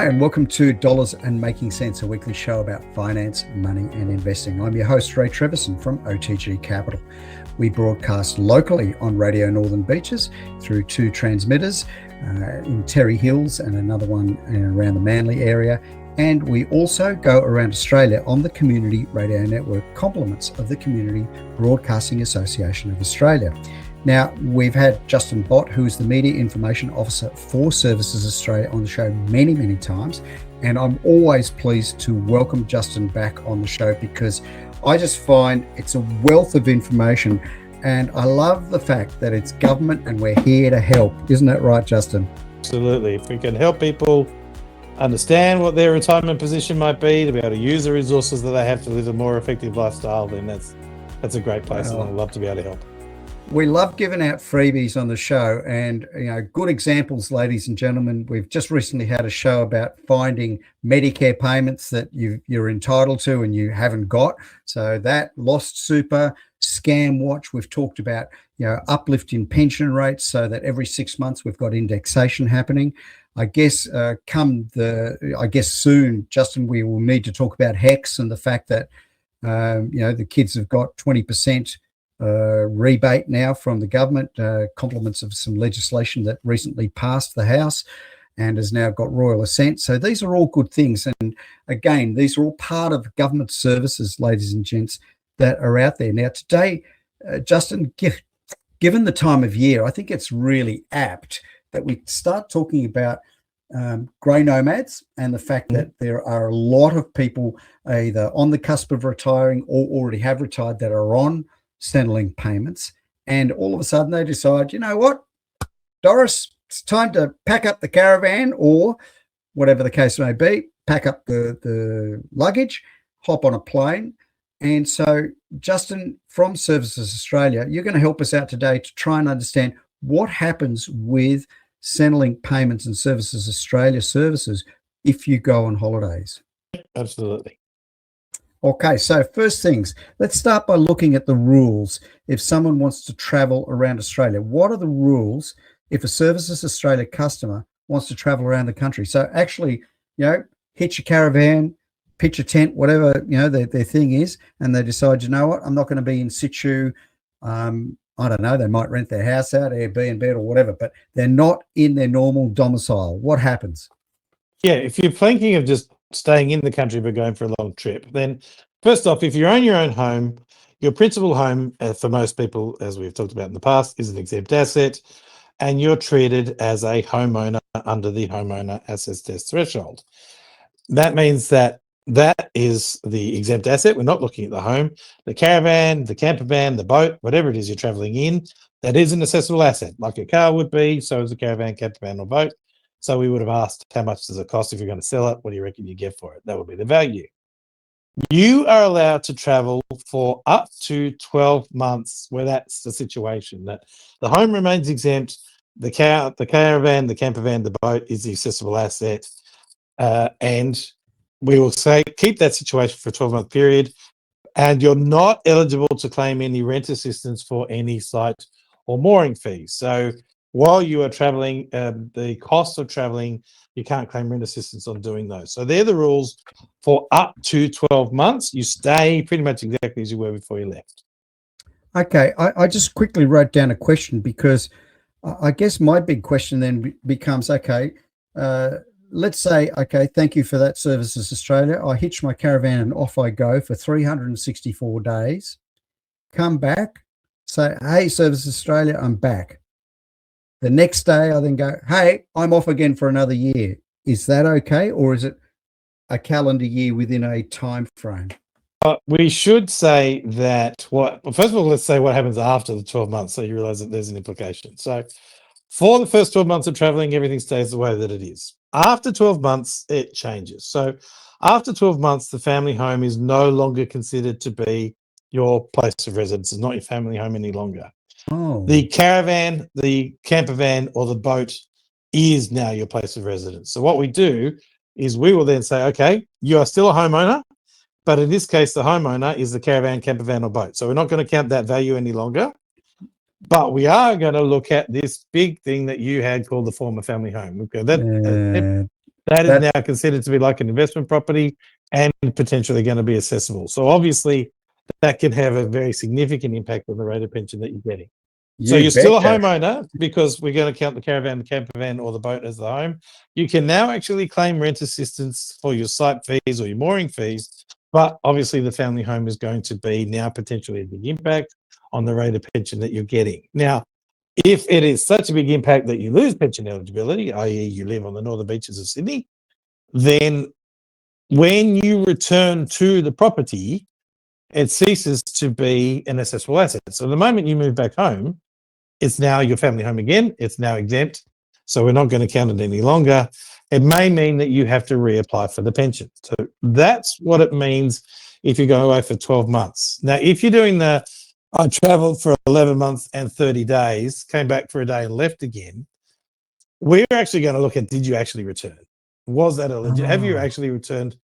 Hi, and welcome to Dollars and Making Sense, a weekly show about finance, money, and investing. I'm your host, Ray Treverson from OTG Capital. We broadcast locally on Radio Northern Beaches through two transmitters in Terry Hills and another one around the Manly area. And we also go around Australia on the Community Radio Network, complements of the Community Broadcasting Association of Australia. Now, we've had Justin Bott, who is the Media Information Officer for Services Australia, on the show many, many times. And I'm always pleased to welcome Justin back on the show because I just find it's a wealth of information. And I love the fact that it's government and we're here to help. Isn't that right, Justin? Absolutely. If we can help people understand what their retirement position might be, to be able to use the resources that they have to live a more effective lifestyle, then that's a great place, and I'd love to be able to help. We love giving out freebies on the show, and good examples, ladies and gentlemen. We've just recently had a show about finding Medicare payments that you're entitled to and you haven't got. So that lost super, scam watch. We've talked about uplift in pension rates so that every 6 months we've got indexation happening. I guess soon, Justin, we will need to talk about HECS and the fact that the kids have got 20% rebate now from the government, compliments of some legislation that recently passed the House and has now got royal assent. So these are all good things. And again, these are all part of government services, ladies and gents, that are out there. Now today, Justin, given the time of year, I think it's really apt that we start talking about grey nomads and the fact that there are a lot of people either on the cusp of retiring or already have retired that are on Centrelink payments, and all of a sudden they decide, you know what, Doris, it's time to pack up the caravan, or whatever the case may be, pack up the luggage, hop on a plane. And so, Justin, from Services Australia, you're going to help us out today to try and understand what happens with Centrelink payments and Services Australia services if you go on holidays. Absolutely. Okay, so first things, let's start by looking at the rules. If someone wants to travel around Australia, what are the rules if a Services Australia customer wants to travel around the country? So actually, hitch a caravan, pitch a tent, whatever, their thing is, and they decide, you know what, I'm not going to be in situ. I don't know, they might rent their house out, Airbnb or whatever, but they're not in their normal domicile. What happens? Yeah, if you're thinking of just staying in the country but going for a long trip, then first off, if you own your own home, your principal home, for most people, as we've talked about in the past, is an exempt asset, and you're treated as a homeowner under the homeowner assets test threshold. That means that is the exempt asset. We're not looking at the home. The caravan, the camper van, the boat, whatever it is you're traveling in, that is an assessable asset, like a car would be, so is a caravan, camper van, or boat. So we would have asked, how much does it cost if you're going to sell it? What do you reckon you get for it? That would be the value. You are allowed to travel for up to 12 months where that's the situation, that the home remains exempt, the caravan, the camper van, the boat is the accessible asset, and we will say keep that situation for a 12-month period, and you're not eligible to claim any rent assistance for any site or mooring fees. So while you are traveling, the cost of traveling, you can't claim rent assistance on doing those. So they're the rules for up to 12 months. You stay pretty much exactly as you were before you left. Okay, I just quickly wrote down a question because I guess my big question then becomes, okay, let's say, okay, thank you for that, Services Australia. I hitch my caravan and off I go for 364 days, come back, say, hey, Services Australia, I'm back. The next day I then go, hey, I'm off again for another year. Is that okay? Or is it a calendar year within a time frame? We should say that first of all, let's say what happens after the 12 months so you realize that there's an implication. So for the first 12 months of traveling, everything stays the way that it is. After 12 months, it changes. So after 12 months, the family home is no longer considered to be your place of residence. It's not your family home any longer. Oh. The caravan, the camper van, or the boat is now your place of residence. So what we do is we will then say, okay, you are still a homeowner, but in this case, the homeowner is the caravan, camper van, or boat. So we're not going to count that value any longer, but we are going to look at this big thing that you had called the former family home. Okay, That is now considered to be like an investment property and potentially going to be assessable. So obviously that can have a very significant impact on the rate of pension that you're getting. So you're still a homeowner because we're going to count the caravan, the camper van, or the boat as the home. You can now actually claim rent assistance for your site fees or your mooring fees, but obviously the family home is going to be now potentially a big impact on the rate of pension that you're getting. Now, if it is such a big impact that you lose pension eligibility, i.e. you live on the northern beaches of Sydney, then when you return to the property, it ceases to be an assessable asset. So the moment you move back home, it's now your family home again. It's now exempt. So we're not going to count it any longer. It may mean that you have to reapply for the pension. So that's what it means if you go away for 12 months. Now, if you're doing I traveled for 11 months and 30 days, came back for a day and left again, we're actually going to look at, did you actually return? Was that have you actually returned?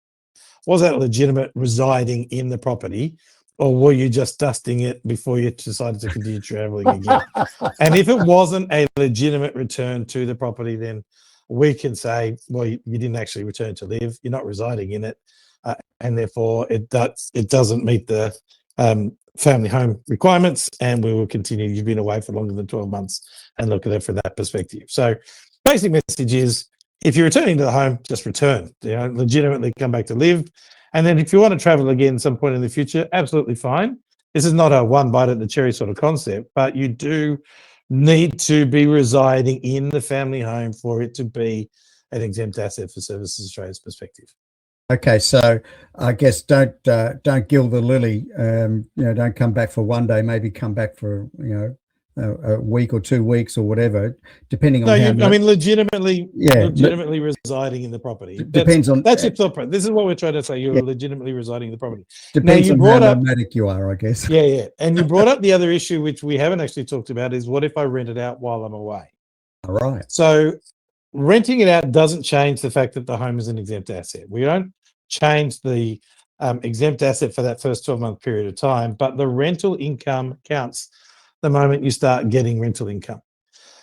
Was that legitimate residing in the property, or were you just dusting it before you decided to continue traveling again? And if it wasn't a legitimate return to the property, then we can say, well, you didn't actually return to live. You're not residing in it, and therefore it doesn't meet the family home requirements, and we will continue. You've been away for longer than 12 months, and look at it from that perspective. So, basic message is, if you're returning to the home, just return. Legitimately come back to live. And then if you want to travel again at some point in the future, absolutely fine. This is not a one bite at the cherry sort of concept, but you do need to be residing in the family home for it to be an exempt asset for Services Australia's perspective. Okay, so I guess don't gild the lily. Don't come back for one day. Maybe come back for a week or 2 weeks or whatever, depending on legitimately residing in the property. That's your thought. This is what we're trying to say. You're legitimately residing in the property. Depends on how nomadic you are, I guess. Yeah. And you brought up the other issue, which we haven't actually talked about, is what if I rent it out while I'm away? All right. So renting it out doesn't change the fact that the home is an exempt asset. We don't change the exempt asset for that first 12-month period of time, but the rental income counts the moment you start getting rental income.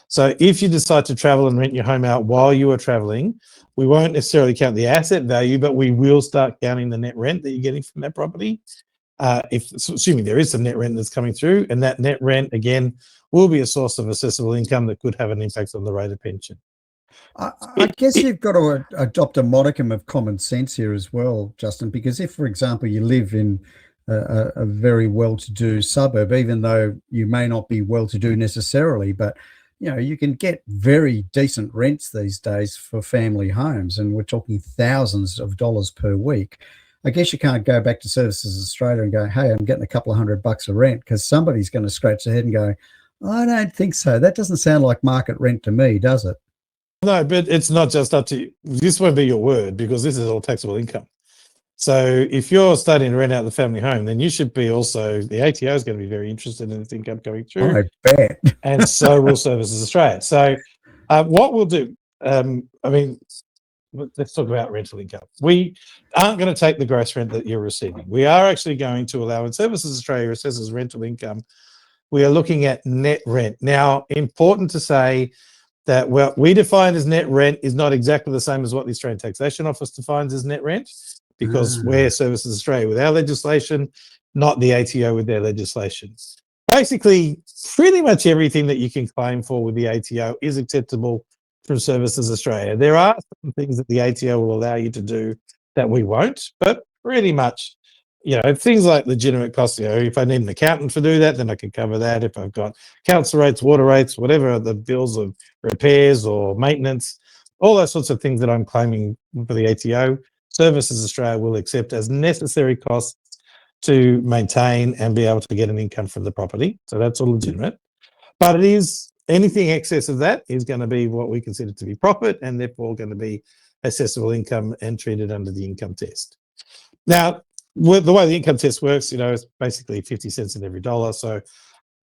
So if you decide to travel and rent your home out while you are traveling, we won't necessarily count the asset value, but we will start counting the net rent that you're getting from that property. Assuming there is some net rent that's coming through, and that net rent, again, will be a source of assessable income that could have an impact on the rate of pension. I guess you've got to adopt a modicum of common sense here as well, Justin, because if, for example, you live in a very well-to-do suburb, even though you may not be well-to-do necessarily, but you can get very decent rents these days for family homes, and we're talking thousands of dollars per week. I guess you can't go back to Services Australia and go, hey, I'm getting a couple of $100 of rent, because somebody's going to scratch their head and go, I don't think so. That doesn't sound like market rent to me, does it? No, but it's not just up to you. This won't be your word, because this is all taxable income. So if you're starting to rent out the family home, then you should be also, the ATO is going to be very interested in this income coming through. I bet. And so will Services Australia. So what we'll do, let's talk about rental income. We aren't going to take the gross rent that you're receiving. We are actually going to allow, when Services Australia assesses rental income, we are looking at net rent. Now, important to say that what we define as net rent is not exactly the same as what the Australian Taxation Office defines as net rent, because we're Services Australia with our legislation, not the ATO with their legislation. Basically, pretty much everything that you can claim for with the ATO is acceptable from Services Australia. There are some things that the ATO will allow you to do that we won't, but pretty much, things like legitimate costs. If I need an accountant to do that, then I can cover that. If I've got council rates, water rates, whatever the bills of repairs or maintenance, all those sorts of things that I'm claiming for the ATO, Services Australia will accept as necessary costs to maintain and be able to get an income from the property. So that's all legitimate. But it is, anything excess of that is going to be what we consider to be profit, and therefore going to be assessable income and treated under the income test. Now, the way the income test works, it's basically 50 cents in every dollar. So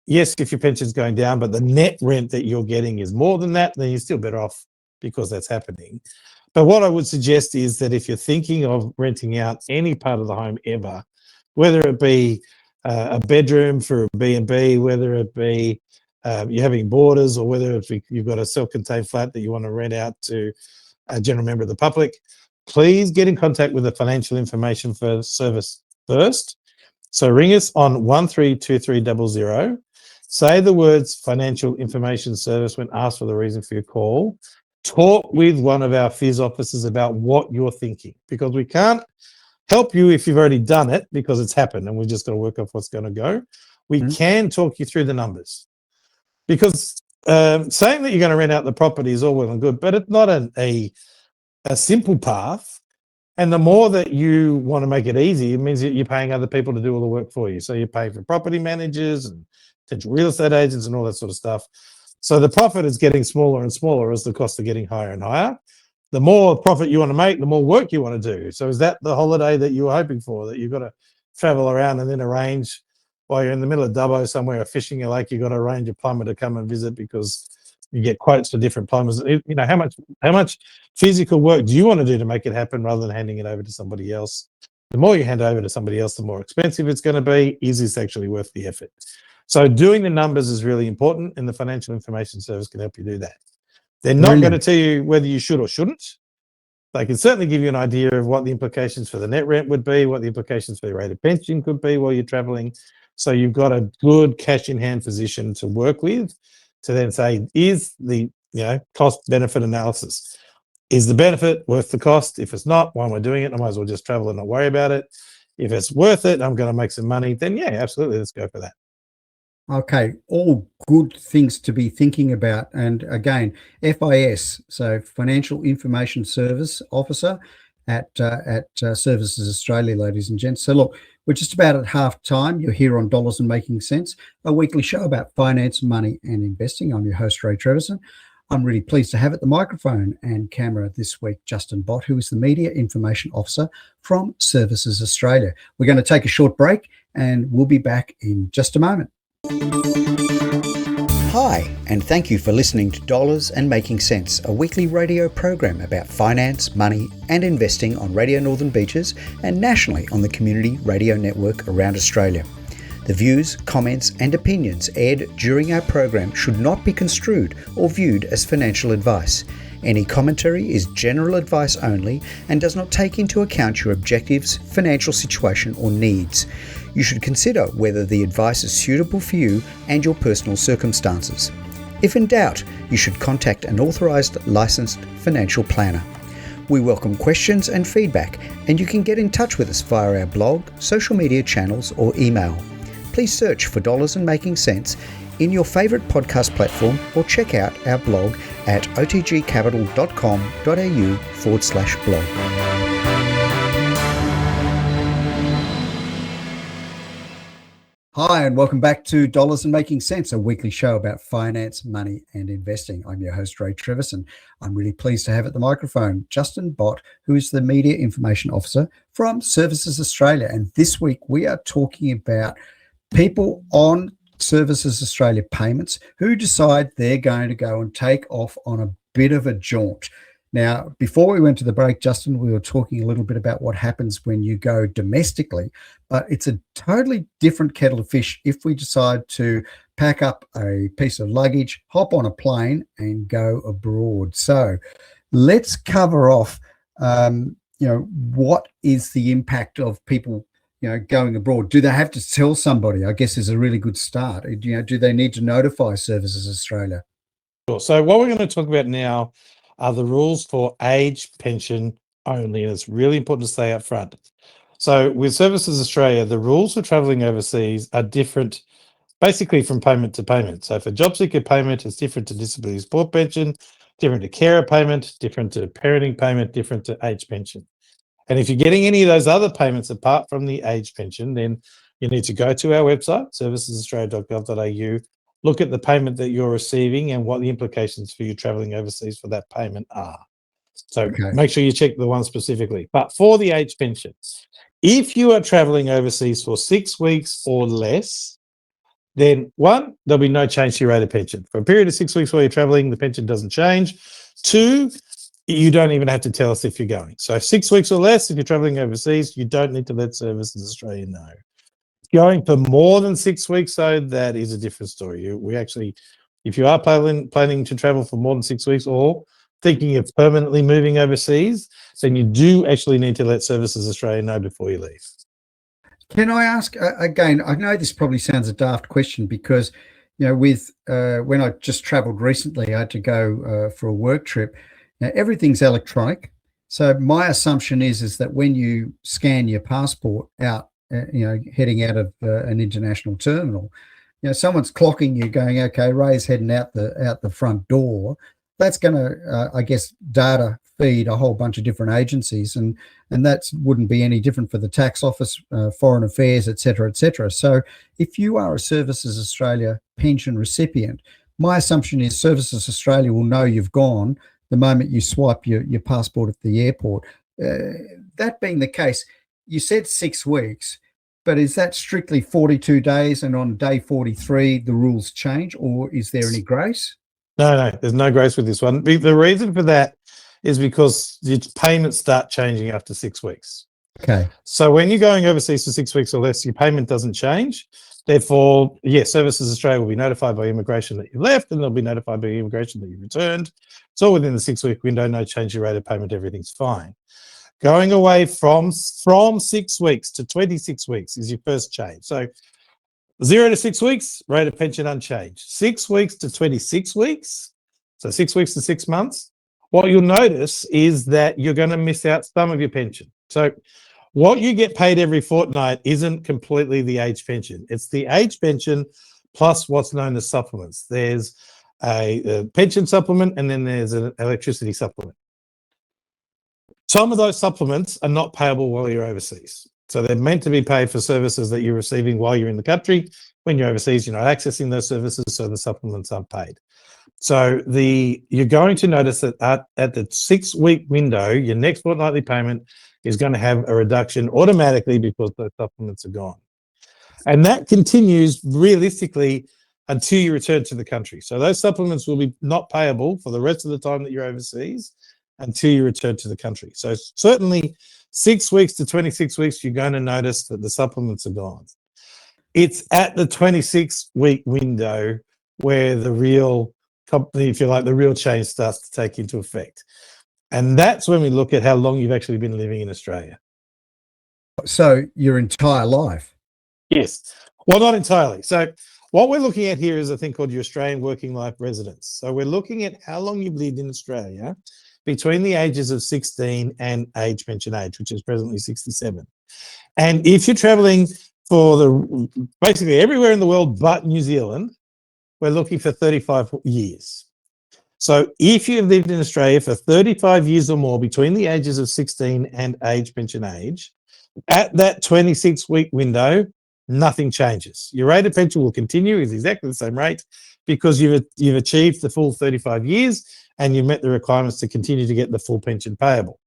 yes, if your pension's going down, but the net rent that you're getting is more than that, then you're still better off because that's happening. But what I would suggest is that if you're thinking of renting out any part of the home ever, whether it be a bedroom for a B&B, whether it be you're having boarders, or whether you've got a self-contained flat that you want to rent out to a general member of the public, please get in contact with the Financial Information Service first. So ring us on 132300. Say the words Financial Information Service when asked for the reason for your call. Talk with one of our FIS officers about what you're thinking, because we can't help you if you've already done it because it's happened and we're just going to work off what's going to go. We can talk you through the numbers, because saying that you're going to rent out the property is all well and good, but it's not a simple path. And the more that you want to make it easy, it means that you're paying other people to do all the work for you. So you're paying for property managers and potential real estate agents and all that sort of stuff. So the profit is getting smaller and smaller as the costs are getting higher and higher. The more profit you want to make, the more work you want to do. So is that the holiday that you were hoping for, that you've got to travel around and then arrange while you're in the middle of Dubbo somewhere or fishing a lake, you've got to arrange a plumber to come and visit because you get quotes for different plumbers? You know, how much physical work do you want to do to make it happen rather than handing it over to somebody else? The more you hand over to somebody else, the more expensive it's going to be. Is this actually worth the effort? So doing the numbers is really important, and the Financial Information Service can help you do that. They're not going to tell you whether you should or shouldn't. They can certainly give you an idea of what the implications for the net rent would be, what the implications for the rate of pension could be while you're traveling. So you've got a good cash in hand position to work with to then say, is the cost benefit analysis, is the benefit worth the cost? If it's not, why am I doing it? I might as well just travel and not worry about it. If it's worth it, I'm going to make some money, then yeah, absolutely, let's go for that. Okay, all good things to be thinking about. And again, FIS, so Financial Information Service Officer at Services Australia, ladies and gents. So look, we're just about at half time. You're here on Dollars and Making Sense, a weekly show about finance, money and investing. I'm your host, Ray Treverson. I'm really pleased to have at the microphone and camera this week Justin Bott, who is the Media Information Officer from Services Australia. We're going to take a short break and we'll be back in just a moment. Hi, and thank you for listening to Dollars and Making Sense, a weekly radio program about finance, money and investing on Radio Northern Beaches and nationally on the Community Radio Network around Australia. The views, comments and opinions aired during our program should not be construed or viewed as financial advice. Any commentary is general advice only and does not take into account your objectives, financial situation or needs. You should consider whether the advice is suitable for you and your personal circumstances. If in doubt, you should contact an authorised licensed financial planner. We welcome questions and feedback, and you can get in touch with us via our blog, social media channels or email. Please search for Dollars and Making Sense in your favourite podcast platform or check out our blog at otgcapital.com.au/blog. Hi, and welcome back to Dollars and Making Sense, a weekly show about finance, money and investing. I'm your host, Ray Treverson. I'm really pleased to have at the microphone Justin Bott, who is the Media Information Officer from Services Australia. And this week we are talking about people on Services Australia payments who decide they're going to go and take off on a bit of a jaunt. Now, before we went to the break, Justin, we were talking a little bit about what happens when you go domestically, but it's a totally different kettle of fish if we decide to pack up a piece of luggage, hop on a plane and go abroad. So let's cover off, what is the impact of people going abroad? Do they have to tell somebody? I guess is a really good start. Do they need to notify Services Australia? Sure. So what we're going to talk about now are the rules for age pension only, and it's really important to stay up front. So with Services Australia, the rules for travelling overseas are different basically from payment to payment. So for job seeker payment, it's different to disability support pension, different to carer payment, different to parenting payment, different to age pension. And if you're getting any of those other payments apart from the age pension, then you need to go to our website, servicesaustralia.gov.au, look at the payment that you're receiving and what the implications for you travelling overseas for that payment are. So make sure you check the one specifically. But for the age pension, if you are travelling overseas for 6 weeks or less, then one, there'll be no change to your rate of pension. For a period of 6 weeks while you're travelling, the pension doesn't change. Two, you don't even have to tell us if you're going. So 6 weeks or less, if you're travelling overseas, you don't need to let Services Australia know. Going for more than 6 weeks, though, that is a different story. We actually, if you are planning to travel for more than 6 weeks or thinking of permanently moving overseas, then you do actually need to let Services Australia know before you leave. Can I ask again? I know this probably sounds a daft question because, with when I just travelled recently, I had to go for a work trip. Now everything's electronic, so my assumption is that when you scan your passport out, heading out of an international terminal, someone's clocking you, going, okay, Ray's heading out the front door. That's going to, I guess, data feed a whole bunch of different agencies, and that wouldn't be any different for the tax office, foreign affairs, et cetera, et cetera. So if you are a Services Australia pension recipient, my assumption is Services Australia will know you've gone the moment you swipe your passport at the airport. That being the case, you said 6 weeks, but is that strictly 42 days, and on day 43 the rules change, or is there any grace? No, there's no grace with this one. The reason for that is because your payments start changing after 6 weeks. Okay. So when you're going overseas for 6 weeks or less, your payment doesn't change. Therefore, yes, Services Australia will be notified by immigration that you left, and they'll be notified by immigration that you returned. It's all within the 6-week window, no change in your rate of payment, everything's fine. Going away from 6 weeks to 26 weeks is your first change. So 0 to 6 weeks, rate of pension unchanged. 6 weeks to 26 weeks, so 6 weeks to 6 months, what you'll notice is that you're going to miss out some of your pension. So what you get paid every fortnight isn't completely the age pension. It's the age pension plus what's known as supplements. There's a pension supplement, and then there's an electricity supplement. Some of those supplements are not payable while you're overseas. So they're meant to be paid for services that you're receiving while you're in the country. When you're overseas, you're not accessing those services, so the supplements aren't paid. So you're going to notice that at the 6-week window, your next fortnightly payment is going to have a reduction automatically because those supplements are gone. And that continues realistically until you return to the country. So those supplements will be not payable for the rest of the time that you're overseas until you return to the country. So certainly 6 weeks to 26 weeks, you're going to notice that the supplements are gone. It's at the 26-week window where the real company, if you like, the real change starts to take into effect. And that's when we look at how long you've actually been living in Australia. So your entire life? Yes. Well, not entirely. So what we're looking at here is a thing called your Australian working life residence. So we're looking at how long you've lived in Australia between the ages of 16 and age pension age, which is presently 67. And if you're traveling for basically everywhere in the world but New Zealand, we're looking for 35 years. So if you've lived in Australia for 35 years or more between the ages of 16 and age pension age, at that 26-week window, nothing changes. Your rate of pension will continue, is exactly the same rate, because you've achieved the full 35 years and you've met the requirements to continue to get the full pension payable.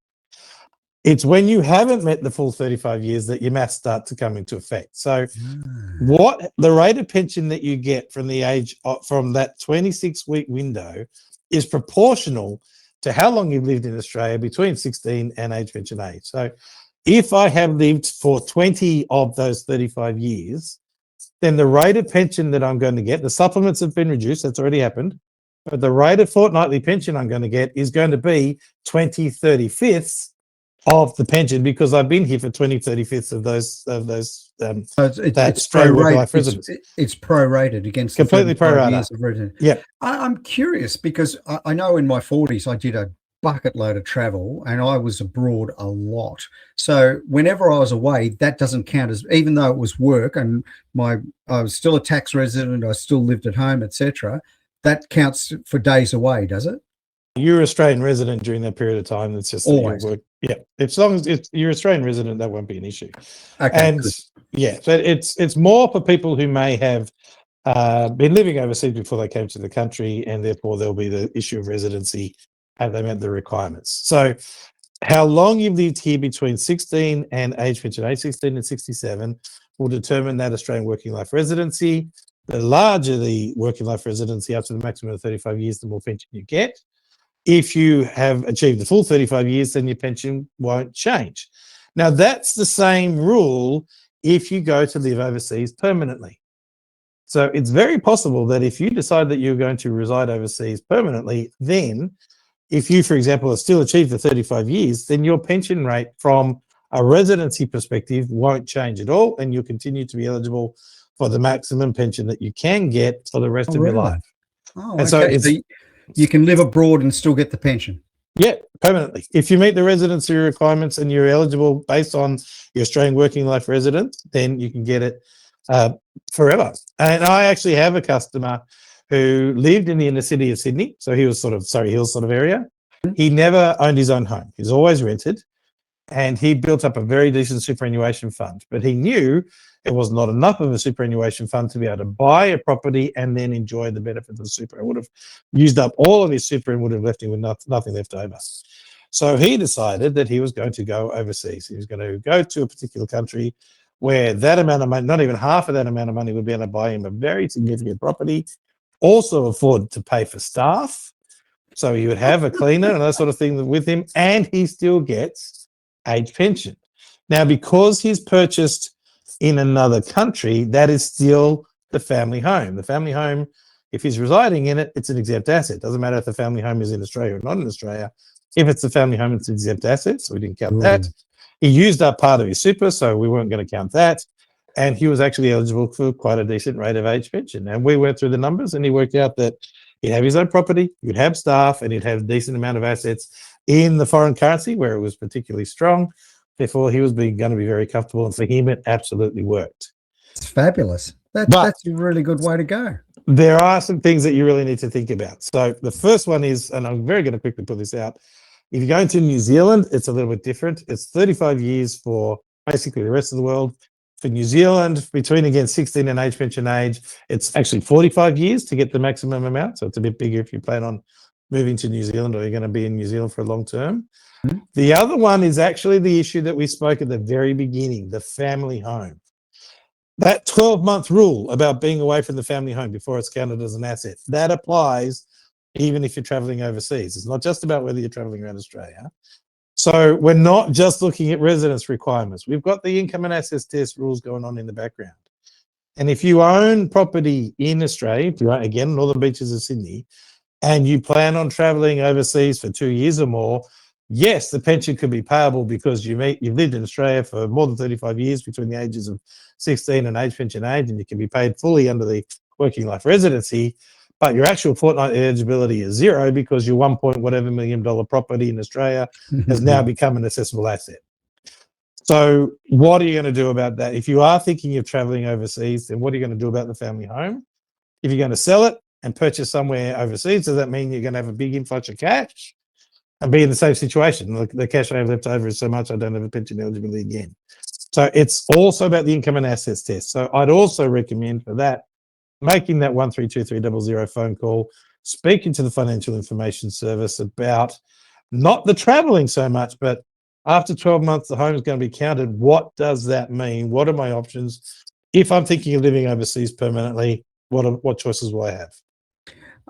It's when you haven't met the full 35 years that your maths start to come into effect. So what the rate of pension that you get from the age from that 26-week window is proportional to how long you've lived in Australia between 16 and age pension age. So if I have lived for 20 of those 35 years, then the rate of pension that I'm going to get, the supplements have been reduced, that's already happened, but the rate of fortnightly pension I'm going to get is going to be 20/35 of the pension, because I've been here for 20/35 of those it's life residence. It's prorated against completely the 35 pro rata. years of residence. Yeah. I'm curious because I know in my 40s I did a bucket load of travel and I was abroad a lot. So whenever I was away, that doesn't count as, even though it was work and I was still a tax resident, I still lived at home, etc. That counts for days away, does it? You're an Australian resident during that period of time. That's just Always. Work. Yeah, as long as you're Australian resident, that won't be an issue. Okay, and good. yeah, so it's more for people who may have been living overseas before they came to the country, and therefore there'll be the issue of residency. Have they met the requirements? So how long you've lived here between 16 and age pension age, 16 and 67, will determine that Australian working life residency. The larger the working life residency, up to the maximum of 35 years, the more pension you get. If you have achieved the full 35 years, then your pension won't change. Now, that's the same rule if you go to live overseas permanently. So it's very possible that if you decide that you're going to reside overseas permanently, then if you, for example, have still achieved the 35 years, then your pension rate from a residency perspective won't change at all, and you'll continue to be eligible for the maximum pension that you can get for the rest Oh, of your really? life. Oh, And so okay. it's, So you can live abroad and still get the pension. yeah, permanently. If you meet the residency requirements and you're eligible based on your Australian working life residence, then you can get it forever. And I actually have a customer who lived in the inner city of Sydney. So he was sort of Surrey Hills sort of area. He never owned his own home. He's always rented. And he built up a very decent superannuation fund. But he knew it was not enough of a superannuation fund to be able to buy a property and then enjoy the benefits of the super. It would have used up all of his super and would have left him with nothing left over. So he decided that he was going to go overseas. He was going to go to a particular country where that amount of money, not even half of that amount of money, would be able to buy him a very significant property, also afford to pay for staff. So he would have a cleaner and that sort of thing with him, and he still gets age pension. Now, because he's purchased in another country, that is still the family home. The family home, if he's residing in it, it's an exempt asset. Doesn't matter if the family home is in Australia or not in Australia. If it's the family home, it's an exempt asset, so we didn't count that. He used up part of his super, so we weren't going to count that. And he was actually eligible for quite a decent rate of age pension. And we went through the numbers, and he worked out that he'd have his own property, he'd have staff, and he'd have a decent amount of assets in the foreign currency where it was particularly strong. Therefore, he was going to be very comfortable, and for him, it absolutely worked. It's fabulous. That's a really good way to go. There are some things that you really need to think about. So the first one is, and I'm very going to quickly put this out, if you're going to New Zealand, it's a little bit different. It's 35 years for basically the rest of the world. For New Zealand, between, again, 16 and age pension age, it's actually 45 years to get the maximum amount. So it's a bit bigger if you plan on moving to New Zealand or you're going to be in New Zealand for a long term. Mm-hmm. The other one is actually the issue that we spoke at the very beginning, the family home. That 12-month rule about being away from the family home before it's counted as an asset, that applies even if you're traveling overseas. It's not just about whether you're traveling around Australia. So we're not just looking at residence requirements. We've got the income and assets test rules going on in the background. And if you own property in Australia, if you own, again, Northern Beaches of Sydney, and you plan on traveling overseas for 2 years or more, yes, the pension could be payable because you've lived in Australia for more than 35 years between the ages of 16 and age pension age, and you can be paid fully under the working life residency. But your actual fortnightly eligibility is zero because your $1 million property in Australia has now become an assessable asset. So what are you going to do about that? If you are thinking of traveling overseas, then what are you going to do about the family home? If you're going to sell it and purchase somewhere overseas, does that mean you're going to have a big influx of cash and be in the same situation? The cash I have left over is so much I don't have a pension eligibility again. So it's also about the income and assets test. So I'd also recommend for that, making that 132300 phone call, speaking to the Financial Information Service about not the traveling so much, but after 12 months, the home is going to be counted. What does that mean? What are my options? If I'm thinking of living overseas permanently, what choices will I have?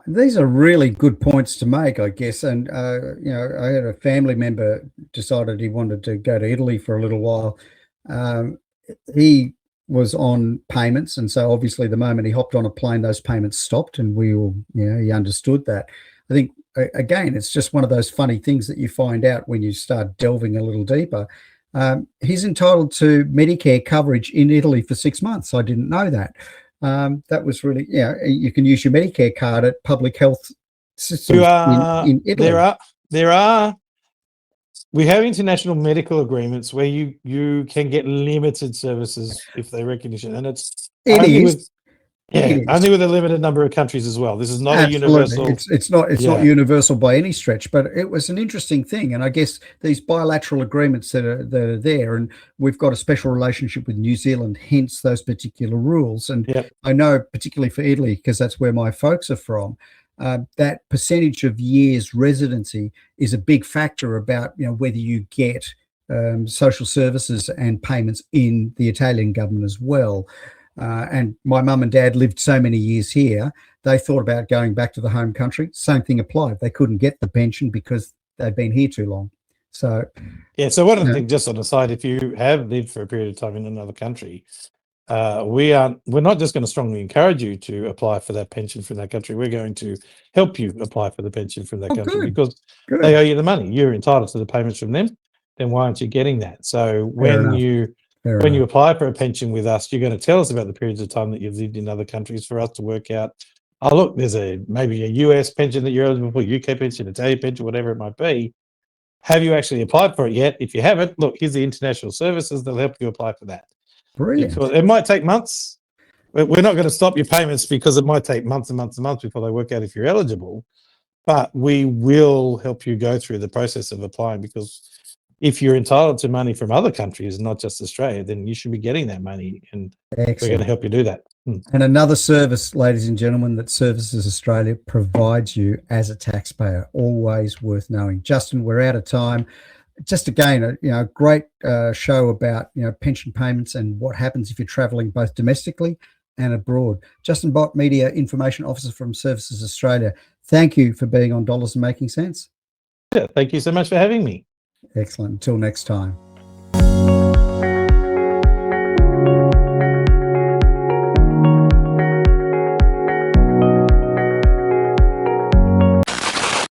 These are really good points to make, I guess. And, I had a family member decided he wanted to go to Italy for a little while. He was on payments. And so obviously the moment he hopped on a plane, those payments stopped, and he understood that. I think, again, it's just one of those funny things that you find out when you start delving a little deeper. He's entitled to Medicare coverage in Italy for 6 months. I didn't know that. That was really, you can use your Medicare card at public health systems in Italy. We have international medical agreements where you can get limited services if they recognition, and it's only with a limited number of countries as well. This is not a universal. It's not universal by any stretch, but it was an interesting thing. And I guess these bilateral agreements that are there, and we've got a special relationship with New Zealand, hence those particular rules. And I know particularly for Italy, because that's where my folks are from, that percentage of years residency is a big factor about whether you get social services and payments in the Italian government as well. And my mum and dad lived so many years here, they thought about going back to the home country. Same thing applied. They couldn't get the pension because they'd been here too long. So so one of the things, just on the side, if you have lived for a period of time in another country, we're not just going to strongly encourage you to apply for that pension from that country. We're going to help you apply for the pension from that country because they owe you the money. You're entitled to the payments from them. Then why aren't you getting that? So when you apply for a pension with us, you're going to tell us about the periods of time that you've lived in other countries for us to work out. Oh, look, there's maybe a US pension that you're eligible for, UK pension, Italian pension, whatever it might be. Have you actually applied for it yet? If you haven't, look, here's the international services that'll help you apply for that. Brilliant. Because it might take months. We're not going to stop your payments because it might take months and months and months before they work out if you're eligible. But we will help you go through the process of applying, because if you're entitled to money from other countries, not just Australia, then you should be getting that money, and we're going to help you do that. And another service, ladies and gentlemen, that Services Australia provides you as a taxpayer, always worth knowing. Justin, we're out of time. Just again, a great show about pension payments and what happens if you're travelling both domestically and abroad. Justin Bott, Media Information Officer from Services Australia. Thank you for being on Dollars and Making Sense. Yeah, thank you so much for having me. Excellent. Until next time.